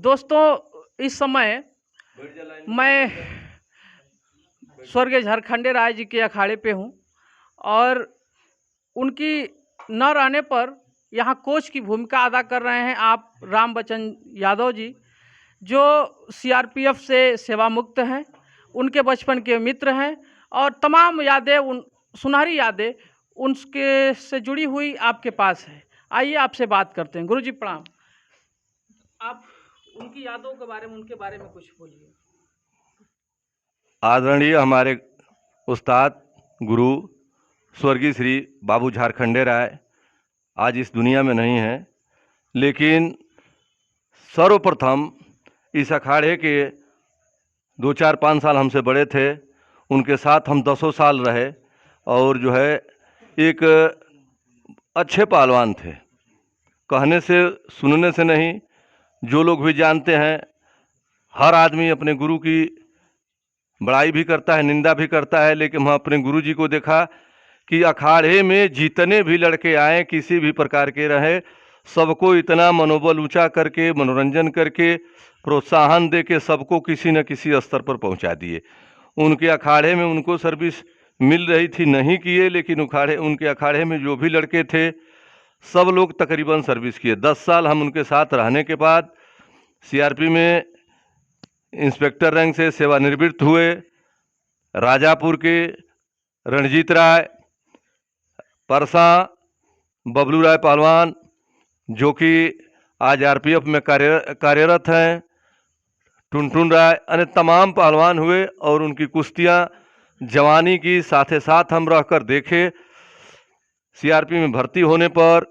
दोस्तों, इस समय मैं स्वर्गीय झारखंडे राय जी के अखाड़े पे हूँ और उनकी न रहने पर यहाँ कोच की भूमिका अदा कर रहे हैं आप राम बच्चन यादव जी, जो सीआरपीएफ से सेवा मुक्त हैं। उनके बचपन के मित्र हैं और तमाम यादें सुनहरी यादें उनके से जुड़ी हुई आपके पास है। आइए आपसे बात करते हैं। गुरुजी प्रणाम। आप उनकी यादों के बारे में, उनके बारे में कुछ बोलिए। आदरणीय हमारे उस्ताद गुरु स्वर्गीय श्री बाबू झारखंडे राय आज इस दुनिया में नहीं हैं, लेकिन सर्वप्रथम इस अखाड़े के 2-4-5 साल हमसे बड़े थे। उनके साथ हम 10 साल रहे और जो है एक अच्छे पहलवान थे। कहने से सुनने से नहीं, जो लोग भी जानते हैं, हर आदमी अपने गुरु की बड़ाई भी करता है, निंदा भी करता है, लेकिन हम अपने गुरु जी को देखा कि अखाड़े में जितने भी लड़के आए, किसी भी प्रकार के रहे, सबको इतना मनोबल ऊंचा करके, मनोरंजन करके, प्रोत्साहन दे के सबको किसी न किसी स्तर पर पहुंचा दिए। उनके अखाड़े में उनको सर्विस मिल रही थी, नहीं किए, लेकिन उनके अखाड़े में जो भी लड़के थे सब लोग तकरीबन सर्विस किए। 10 साल हम उनके साथ रहने के बाद सीआरपी में इंस्पेक्टर रैंक से सेवानिवृत्त हुए। राजापुर के रणजीत राय, परसा बबलू राय पहलवान, जो कि आज आरपीएफ में कार्यरत हैं, टुनटुन राय, अन्य तमाम पहलवान हुए और उनकी कुश्तियाँ जवानी की साथ साथ हम रहकर देखे। सीआरपी में भर्ती होने पर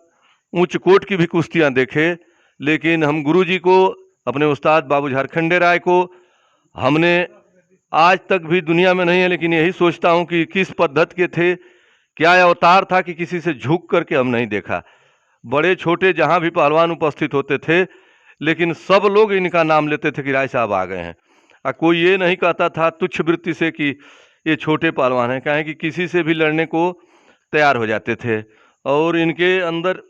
उच्च कोट की भी कुश्तियाँ देखे, लेकिन हम गुरुजी को, अपने उस्ताद बाबू झारखंडे राय को हमने आज तक भी दुनिया में नहीं है, लेकिन यही सोचता हूँ कि किस पद्धति के थे, क्या अवतार था कि किसी से झुक करके हम नहीं देखा। बड़े छोटे जहाँ भी पहलवान उपस्थित होते थे, लेकिन सब लोग इनका नाम लेते थे कि राय साहब आ गए हैं। कोई ये नहीं कहता था तुच्छ वृत्ति से कि ये छोटे पहलवान हैं, कहें कि किसी से भी लड़ने को तैयार हो जाते थे। और इनके अंदर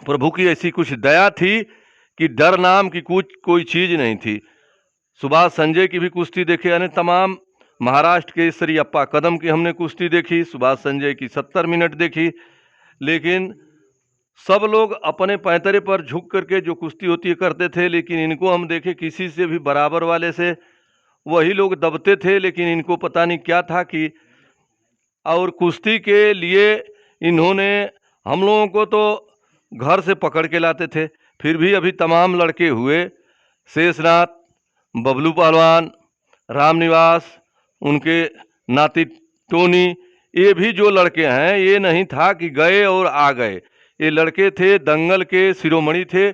प्रभु की ऐसी कुछ दया थी कि डर नाम की कोई चीज़ नहीं थी। सुभाष संजय की भी कुश्ती देखे, यानी तमाम महाराष्ट्र के श्री अप्पा कदम की हमने कुश्ती देखी, सुभाष संजय की 70 मिनट देखी, लेकिन सब लोग अपने पैंतरे पर झुक करके जो कुश्ती होती है करते थे, लेकिन इनको हम देखे किसी से भी बराबर वाले से वही लोग दबते थे, लेकिन इनको पता नहीं क्या था कि और कुश्ती के लिए इन्होंने हम लोगों को तो घर से पकड़ के लाते थे। फिर भी अभी तमाम लड़के हुए, शेषनाथ, बबलू पहलवान, रामनिवास, उनके नाती टोनी, ये भी जो लड़के हैं, ये नहीं था कि गए और आ गए। ये लड़के थे, दंगल के शिरोमणि थे।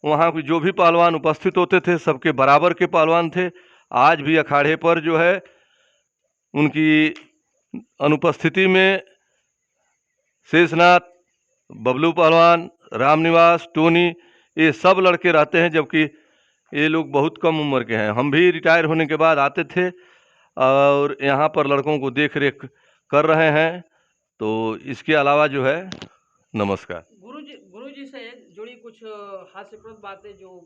वहाँ जो भी पहलवान उपस्थित होते थे सबके बराबर के पहलवान थे। आज भी अखाड़े पर जो है उनकी अनुपस्थिति में शेषनाथ, बबलू पहलवान, रामनिवास, टोनी, ये सब लड़के रहते हैं, जबकि ये लोग बहुत कम उम्र के हैं। हम भी रिटायर होने के बाद आते थे और यहाँ पर लड़कों को देख रेख कर रहे हैं। तो इसके अलावा जो है, नमस्कार। गुरुजी से जुड़ी कुछ हास्यप्रद बातें जो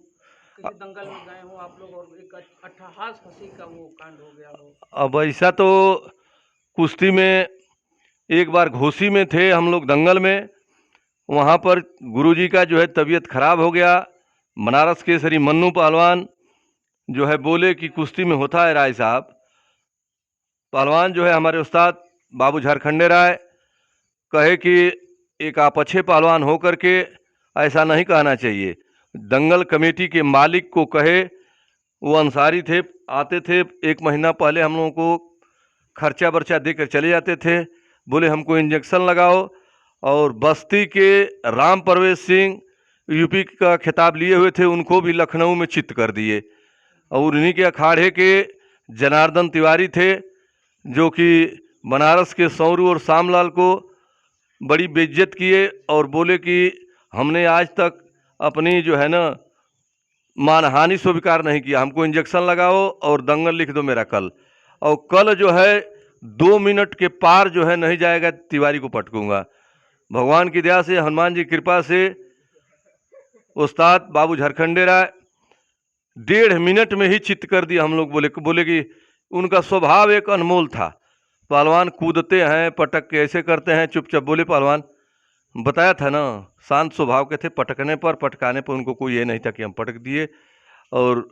किसी दंगल में गए हो आप लोग और एक अट्ठहास हंसी का वो कांड हो गया हो। अब ऐसा तो कुश्ती में एक बार घोसी में थे हम लोग दंगल में, वहाँ पर गुरुजी का जो है तबीयत खराब हो गया। बनारस के श्री मन्नू पहलवान जो है बोले कि कुश्ती में होता है राय साहब। पहलवान जो है हमारे उस्ताद बाबू झारखंडे राय कहे कि एक आप अच्छे पहलवान हो करके ऐसा नहीं कहना चाहिए। दंगल कमेटी के मालिक को कहे, वो अंसारी थे, आते थे 1 महीना पहले हम लोगों को खर्चा बर्चा देकर चले जाते थे। बोले हमको इंजेक्शन लगाओ, और बस्ती के राम प्रवेश सिंह यूपी का खिताब लिए हुए थे, उनको भी लखनऊ में चित्त कर दिए। और उन्हीं के अखाड़े के जनार्दन तिवारी थे, जो कि बनारस के सौरू और शामलाल को बड़ी बेइज्जत किए और बोले कि हमने आज तक अपनी जो है ना मानहानि स्वीकार नहीं किया, हमको इंजेक्शन लगाओ और दंगल लिख दो मेरा कल। और कल जो है 2 मिनट के पार जो है नहीं जाएगा, तिवारी को पटकूंगा। भगवान की दया से, हनुमान जी की कृपा से उस्ताद बाबू झारखंडे राय 1.5 मिनट में ही चित्त कर दिया। हम लोग बोले कि उनका स्वभाव एक अनमोल था। पहलवान कूदते हैं, पटक के ऐसे करते हैं, चुपचाप बोले पहलवान, बताया था ना, शांत स्वभाव के थे। पटकने पर पटकाने पर उनको कोई ये नहीं था कि हम पटक दिए। और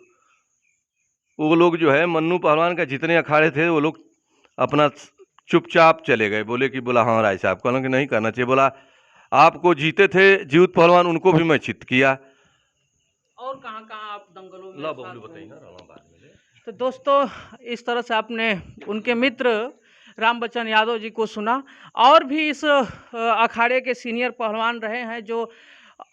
वो लोग जो है मन्नू पहलवान का जितने अखाड़े थे वो लोग अपना चुपचाप चले गए। बोले कि बोला हाँ राय साहब, कहना कि नहीं करना चाहिए। बोला आपको जीते थे जीवित पहलवान, उनको भी मैं चित्त किया। और कहाँ-कहाँ आप दंगलों में ला साथ बबलू हुए? बताइए ना रामा बाद में। तो दोस्तों, इस तरह से आपने उनके मित्र रामबच्चन यादव जी को सुना। और भी इस अखाड़े के सीनियर पहलवान रहे हैं जो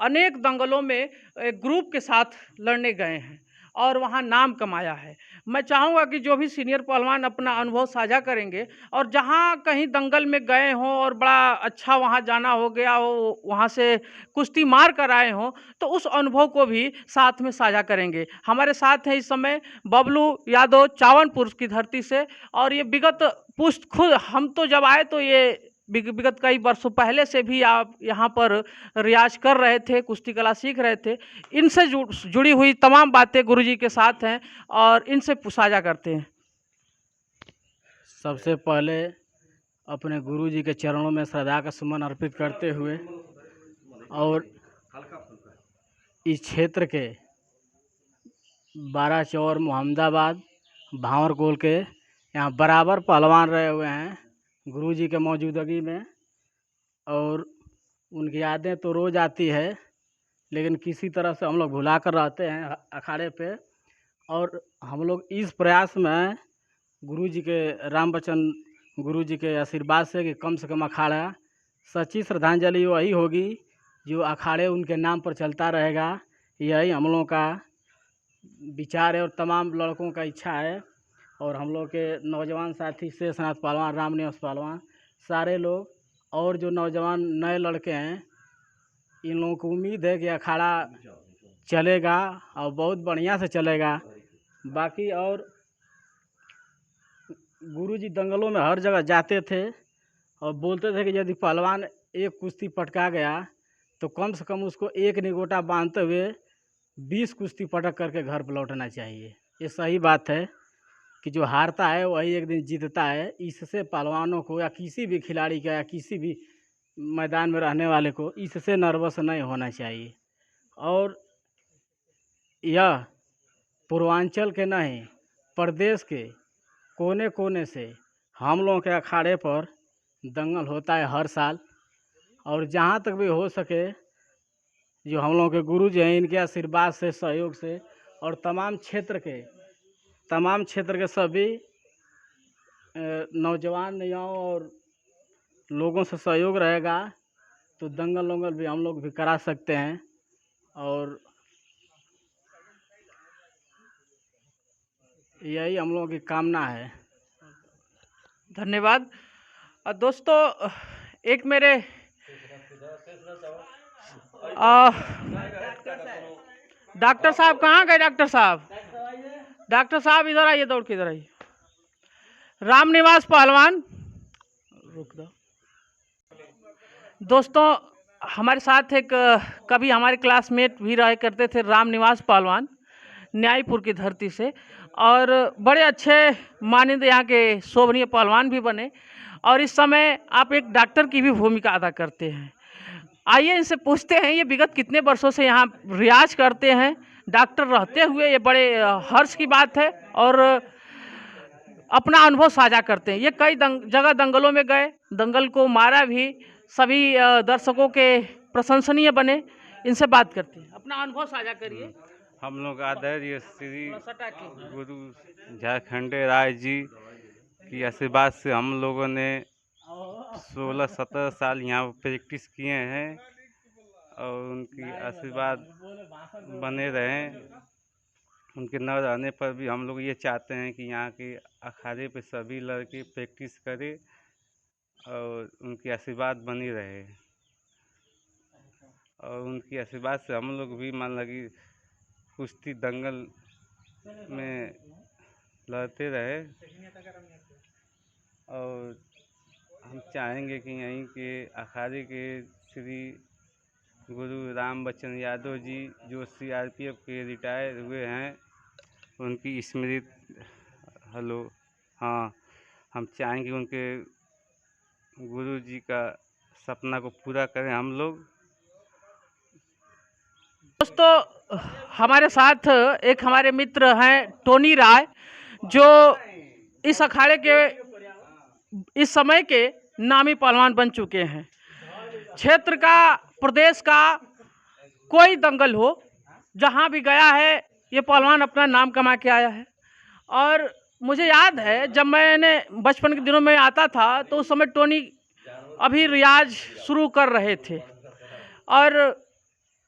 अनेक दंगलों में एक ग्रुप के साथ लड़ने गए हैं और वहाँ नाम कमाया है। मैं चाहूँगा कि जो भी सीनियर पहलवान अपना अनुभव साझा करेंगे और जहाँ कहीं दंगल में गए हों और बड़ा अच्छा वहाँ जाना हो गया हो, वहाँ से कुश्ती मार कर आए हों, तो उस अनुभव को भी साथ में साझा करेंगे। हमारे साथ हैं इस समय बबलू यादव चावनपुर की धरती से। और ये विगत पुष्ट खुद हम तो जब आए तो ये विगत कई वर्षों पहले से भी आप यहाँ पर रियाज कर रहे थे, कुश्ती कला सीख रहे थे। इनसे जुड़ी हुई तमाम बातें गुरुजी के साथ हैं और इनसे साझा करते हैं। सबसे पहले अपने गुरुजी के चरणों में श्रद्धा का सुमन अर्पित करते हुए और इस क्षेत्र के बाराचौर, मोहम्मदाबाद, भांवरकोल के यहाँ बराबर पहलवान रहे हुए हैं गुरुजी के मौजूदगी में। और उनकी यादें तो रोज़ आती है, लेकिन किसी तरह से हम लोग भुला कर रहते हैं अखाड़े पे। और हम लोग इस प्रयास में गुरुजी के रामबच्चन गुरुजी के आशीर्वाद से कि कम से कम अखाड़ा सच्ची श्रद्धांजलि वही होगी जो अखाड़े उनके नाम पर चलता रहेगा। यही हम लोगों का विचार है और तमाम लड़कों का इच्छा है। और हम लोग के नौजवान साथी शेषनाथ पहलवान, रामनिवास पहलवान, सारे लोग और जो नौजवान नए लड़के हैं, इन लोगों को उम्मीद है कि अखाड़ा चलेगा और बहुत बढ़िया से चलेगा। बाकी और गुरुजी दंगलों में हर जगह जाते थे और बोलते थे कि यदि पहलवान एक कुश्ती पटका गया तो कम से कम उसको एक निगोटा बांधते हुए 20 कुश्ती पटक करके घर पर लौटना चाहिए। ये सही बात है कि जो हारता है वही एक दिन जीतता है। इससे पहलवानों को या किसी भी खिलाड़ी का या किसी भी मैदान में रहने वाले को इससे नर्वस नहीं होना चाहिए। और यह पूर्वांचल के नहीं, प्रदेश के कोने कोने से हम लोगों के अखाड़े पर दंगल होता है हर साल। और जहाँ तक भी हो सके, जो हम लोगों के गुरु जी हैं, इनके आशीर्वाद से, सहयोग से और तमाम क्षेत्र के सभी नौजवान युवाओं और लोगों से सहयोग रहेगा तो दंगल वंगल भी हम लोग भी करा सकते हैं। और यही हम लोगों की कामना है। धन्यवाद। दोस्तों, एक मेरे डॉक्टर साहब कहाँ गए? डॉक्टर साहब, डॉक्टर साहब इधर आइए, दौड़ के इधर आइए। रामनिवास पहलवान, रुक दो। दोस्तों, हमारे साथ एक कभी हमारे क्लासमेट भी रहे करते थे रामनिवास पहलवान, न्यायपुर की धरती से। और बड़े अच्छे मानिंद यहाँ के शोभनीय पहलवान भी बने। और इस समय आप एक डॉक्टर की भी भूमिका अदा करते हैं। आइए इनसे पूछते हैं, ये विगत कितने वर्षों से यहाँ रियाज करते हैं डॉक्टर रहते हुए? ये बड़े हर्ष की बात है और अपना अनुभव साझा करते हैं। ये कई जगह दंगलों में गए, दंगल को मारा भी, सभी दर्शकों के प्रशंसनीय बने। इनसे बात करते हैं, अपना अनुभव साझा करिए। हम लोग आदरणीय श्री थोड़ा सटा के। गुरु झारखंडे राय जी की आशीर्वाद से हम लोगों ने 16-17 साल यहाँ प्रैक्टिस किए हैं और उनकी आशीर्वाद बने रहें। उनके न रहने पर भी हम लोग ये चाहते हैं कि यहाँ के अखाड़े पे सभी लड़के प्रैक्टिस करें और उनकी आशीर्वाद बनी रहे। और उनकी आशीर्वाद से हम लोग भी मान लगी कुश्ती दंगल में लड़ते रहे। और हम चाहेंगे कि यहीं के अखाड़े के श्री गुरु रामबच्चन यादव जी, जो CRPF के रिटायर हुए हैं, उनकी स्मृति हेलो हाँ, हम चाहेंगे उनके गुरु जी का सपना को पूरा करें हम लोग। दोस्तों हमारे साथ एक हमारे मित्र हैं टोनी राय, जो इस अखाड़े के इस समय के नामी पहलवान बन चुके हैं। क्षेत्र का, प्रदेश का कोई दंगल हो, जहां भी गया है ये पहलवान अपना नाम कमा के आया है। और मुझे याद है जब मैंने बचपन के दिनों में आता था तो उस समय टोनी अभी रियाज शुरू कर रहे थे, और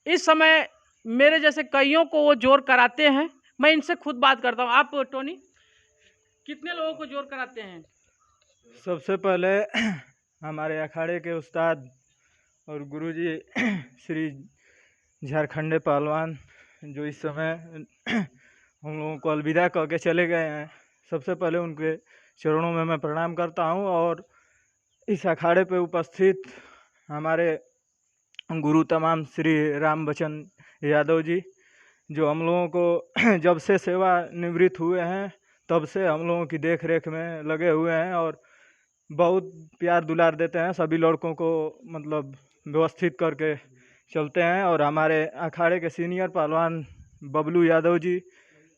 इस समय मेरे जैसे कईयों को वो जोर कराते हैं। मैं इनसे खुद बात करता हूँ। आप टोनी कितने लोगों को जोर कराते हैं? सबसे पहले हमारे अखाड़े के उस्ताद और गुरुजी श्री झारखंडे पहलवान, जो इस समय हम लोगों को अलविदा कह के चले गए हैं, सबसे पहले उनके चरणों में मैं प्रणाम करता हूं। और इस अखाड़े पे उपस्थित हमारे गुरु तमाम श्री राम बचन यादव जी, जो हम लोगों को जब से सेवा निवृत्त हुए हैं तब से हम लोगों की देख रेख में लगे हुए हैं और बहुत प्यार दुलार देते हैं। सभी लड़कों को मतलब व्यवस्थित करके चलते हैं। और हमारे अखाड़े के सीनियर पहलवान बबलू यादव जी,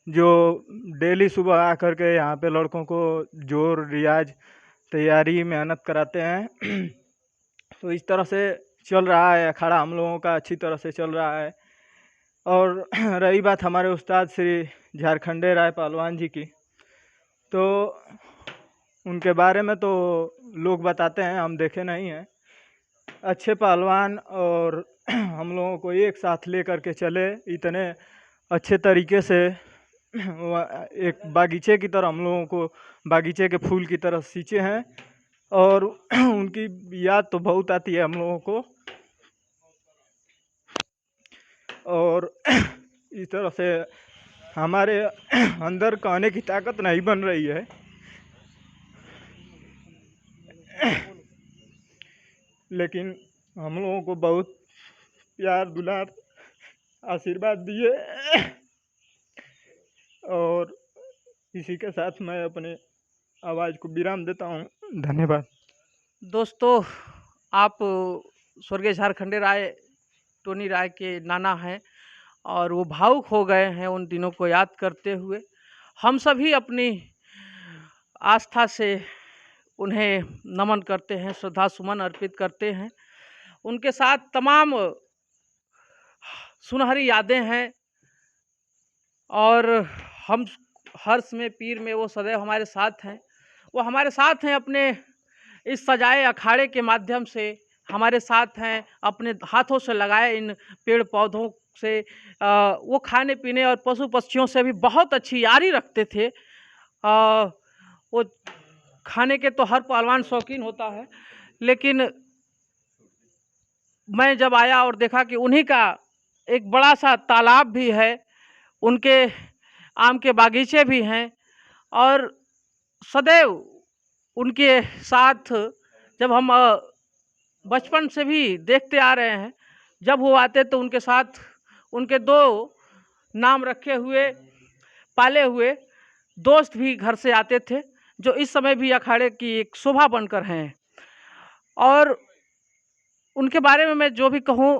जो डेली सुबह आकर के यहाँ पे लड़कों को जोर, रियाज, तैयारी, मेहनत कराते हैं। तो इस तरह से चल रहा है अखाड़ा हम लोगों का, अच्छी तरह से चल रहा है। और रही बात हमारे उस्ताद श्री झारखंडे राय पहलवान जी की, तो उनके बारे में तो लोग बताते हैं, हम देखे नहीं हैं। अच्छे पहलवान, और हम लोगों को एक साथ ले करके चले, इतने अच्छे तरीके से एक बागीचे की तरह हम लोगों को, बागीचे के फूल की तरह सींचे हैं। और उनकी याद तो बहुत आती है हम लोगों को। और इस तरह से हमारे अंदर कहने की ताकत नहीं बन रही है, लेकिन हम लोगों को बहुत प्यार दुलार आशीर्वाद दिए। और इसी के साथ मैं अपने आवाज़ को विराम देता हूँ। धन्यवाद। दोस्तों, आप स्वर्गीय झारखंडे राय, टोनी राय के नाना हैं, और वो भावुक हो गए हैं उन दिनों को याद करते हुए। हम सभी अपनी आस्था से उन्हें नमन करते हैं, श्रद्धा सुमन अर्पित करते हैं। उनके साथ तमाम सुनहरी यादें हैं, और हम हर्ष में, पीर में वो सदैव हमारे साथ हैं। वो हमारे साथ हैं अपने इस सजाए अखाड़े के माध्यम से, हमारे साथ हैं अपने हाथों से लगाए इन पेड़ पौधों से। वो खाने पीने और पशु पक्षियों से भी बहुत अच्छी यारी रखते थे। वो खाने के तो हर पहलवान शौकीन होता है, लेकिन मैं जब आया और देखा कि उन्हीं का एक बड़ा सा तालाब भी है, उनके आम के बागीचे भी हैं, और सदैव उनके साथ जब हम बचपन से भी देखते आ रहे हैं, जब वो आते तो उनके साथ उनके दो नाम रखे हुए, पाले हुए दोस्त भी घर से आते थे, जो इस समय भी अखाड़े की एक शोभा बनकर हैं। और उनके बारे में मैं जो भी कहूँ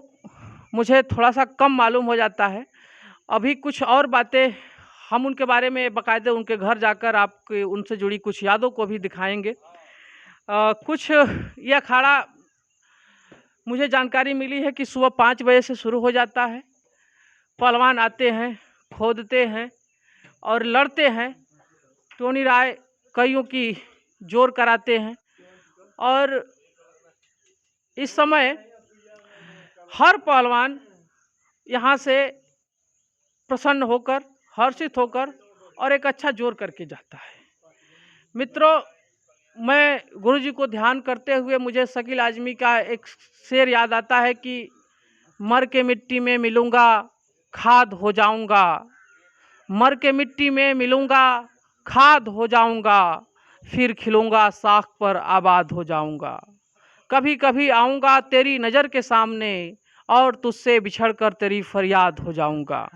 मुझे थोड़ा सा कम मालूम हो जाता है। अभी कुछ और बातें हम उनके बारे में बाकायदे उनके घर जाकर आपके उनसे जुड़ी कुछ यादों को भी दिखाएंगे। कुछ ये अखाड़ा मुझे जानकारी मिली है कि सुबह 5 बजे से शुरू हो जाता है। पहलवान आते हैं, खोदते हैं और लड़ते हैं। टोनी राय कईयों की जोर कराते हैं, और इस समय हर पहलवान यहाँ से प्रसन्न होकर, हर्षित होकर और एक अच्छा जोर करके जाता है। मित्रों, मैं गुरुजी को ध्यान करते हुए मुझे शकील आजमी का एक शेर याद आता है कि मर के मिट्टी में मिलूँगा, खाद हो जाऊँगा। मर के मिट्टी में मिलूँगा, खाद हो जाऊँगा, फिर खिलूँगा, साख पर आबाद हो जाऊँगा। कभी कभी आऊँगा तेरी नज़र के सामने, और तुझसे बिछड़ कर तेरी फरियाद हो जाऊँगा।